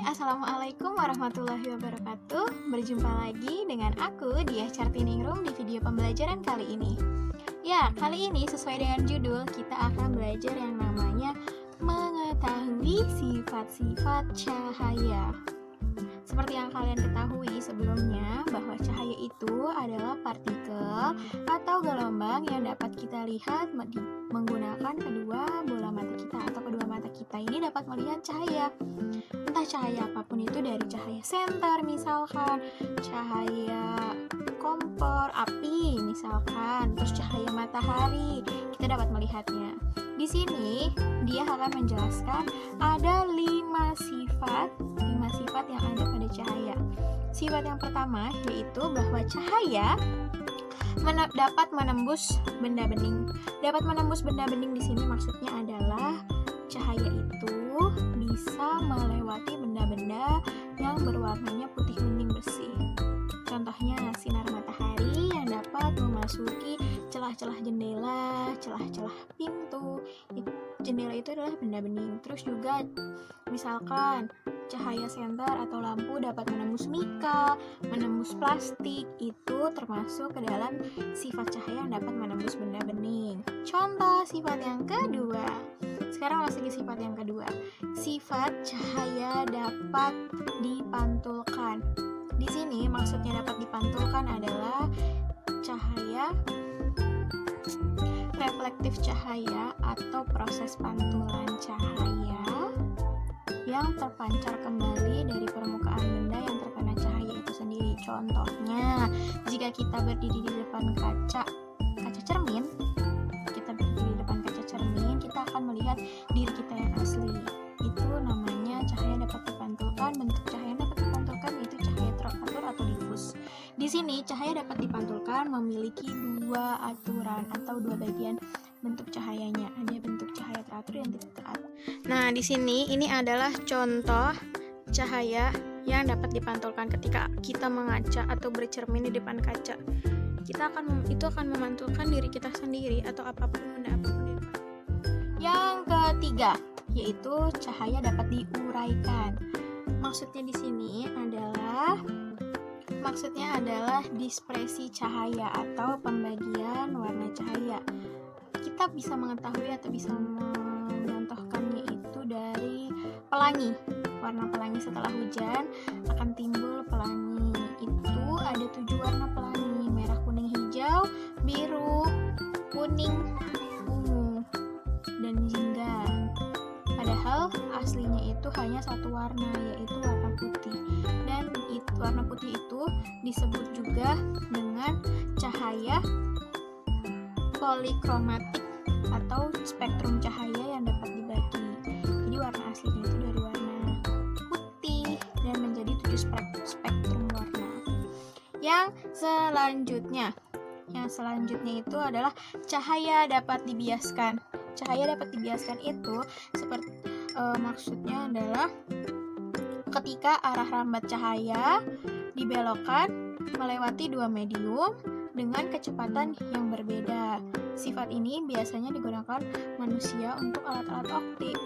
Assalamualaikum warahmatullahi wabarakatuh. Berjumpa lagi dengan aku, Diah Cartiningrum, di video pembelajaran kali ini. Ya, kali ini sesuai dengan judul, kita akan belajar yang namanya mengetahui sifat-sifat cahaya. Seperti yang kalian ketahui sebelumnya, bahwa cahaya itu adalah partikel atau gelombang yang dapat kita lihat menggunakan kedua bola mata kita, atau kedua mata kita ini dapat melihat cahaya. Entah cahaya apapun itu, dari cahaya senter misalkan, cahaya kompor, api misalkan, terus cahaya matahari, kita dapat melihatnya. Di sini dia akan menjelaskan ada 5 sifat yang ada pada cahaya. Sifat yang pertama yaitu bahwa cahaya dapat menembus benda bening. Dapat menembus benda bening di sini maksudnya adalah cahaya itu bisa melewati benda-benda yang berwarnanya putih bening bersih. Contohnya sinar matahari yang dapat memasuki celah-celah jendela, celah-celah pintu. Jendela itu adalah benda bening. Terus juga misalkan cahaya senter atau lampu dapat menembus mika, menembus plastik, itu termasuk ke dalam sifat cahaya yang dapat menembus benda bening. Contoh sifat yang kedua. Sekarang masuk ke sifat yang kedua. Sifat cahaya dapat dipantulkan. Di sini maksudnya dapat dipantulkan adalah cahaya reflektif cahaya atau proses pantulan cahaya yang terpancar kembali dari permukaan benda yang terkena cahaya itu sendiri. Contohnya, jika kita berdiri di depan kaca cermin, kita akan melihat diri kita yang asli. Itu namanya cahaya dapat dipantulkan. Bentuk cahaya yang dapat dipantulkan yaitu cahaya teratur atau difus. Di sini cahaya dapat dipantulkan memiliki dua aturan atau dua bagian bentuk cahayanya. Ada bentuk cahaya teratur dan tidak teratur. Nah, di sini ini adalah contoh cahaya yang dapat dipantulkan ketika kita mengaca atau bercermin di depan kaca. Itu akan memantulkan diri kita sendiri atau apapun benda apapun di depan. Yang ketiga yaitu cahaya dapat diuraikan. Maksudnya di sini adalah dispersi cahaya atau pembagian warna cahaya. Kita bisa mengetahui atau bisa mencontohkannya itu dari pelangi. Warna pelangi setelah hujan akan timbul pelangi. Itu ada 7 warna pelangi: merah, kuning, hijau, biru, kuning, ungu, dan jingga. Padahal aslinya itu hanya satu warna, yaitu warna putih. Dan warna putih itu disebut juga dengan cahaya polikromatik atau spektrum cahaya yang dapat dibagi. Jadi warna aslinya itu dari warna putih dan menjadi 7 spektrum warna. Yang selanjutnya itu adalah cahaya dapat dibiaskan. Cahaya dapat dibiaskan itu maksudnya adalah ketika arah rambat cahaya dibelokkan melewati 2 medium dengan kecepatan yang berbeda. Sifat ini biasanya digunakan manusia untuk alat-alat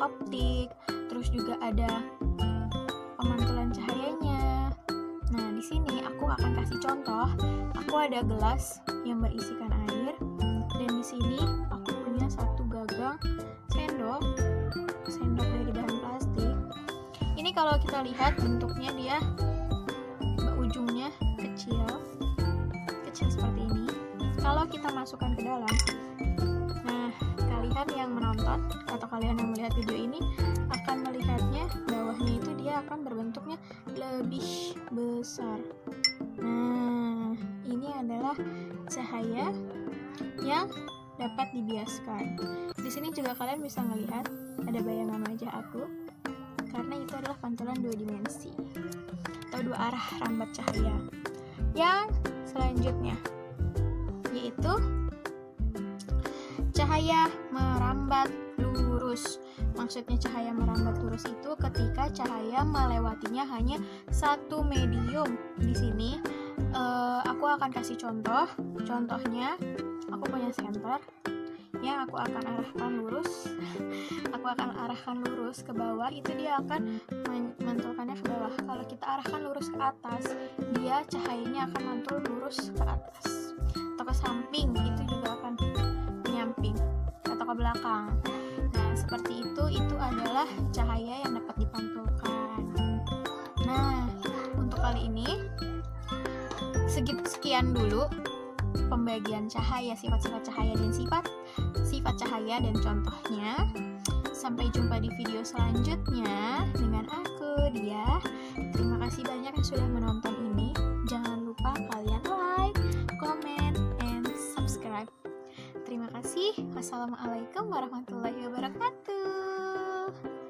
optik, terus juga ada pemantulan cahayanya. Nah, di sini aku akan kasih contoh. Aku ada gelas yang berisikan air, dan di sini aku punya satu gagang sendok dari bahan plastik. Ini kalau kita lihat bentuknya dia ujungnya kecil seperti ini. Kalau kita masukkan ke dalam, nah kalian yang menonton atau kalian yang melihat video ini akan melihatnya bawahnya itu dia akan berbentuknya lebih besar. Nah, ini adalah cahaya yang dapat dibiaskan. Di sini juga kalian bisa melihat ada bayangan wajah aku, karena itu adalah pantulan 2 dimensi atau 2 arah rambat cahaya. Yang selanjutnya yaitu cahaya merambat lurus. Maksudnya cahaya merambat lurus itu ketika cahaya melewatinya hanya satu medium. Di sini aku akan kasih contoh. Contohnya, aku punya senter yang aku akan arahkan lurus aku akan arahkan lurus ke bawah, itu dia akan mantulkannya ke bawah. Kalau kita arahkan lurus ke atas, dia cahayanya akan mantul lurus ke atas atau ke samping, itu juga akan menyamping atau ke belakang. Nah, seperti itu adalah cahaya yang dapat dipantulkan. Nah, untuk kali ini sekian dulu pembagian cahaya, sifat-sifat cahaya dan sifat cahaya dan contohnya. Sampai jumpa di video selanjutnya dengan aku, Dia. Terima kasih banyak yang sudah menonton ini. Jangan lupa kalian like, comment, and subscribe. Terima kasih. Wassalamualaikum warahmatullahi wabarakatuh.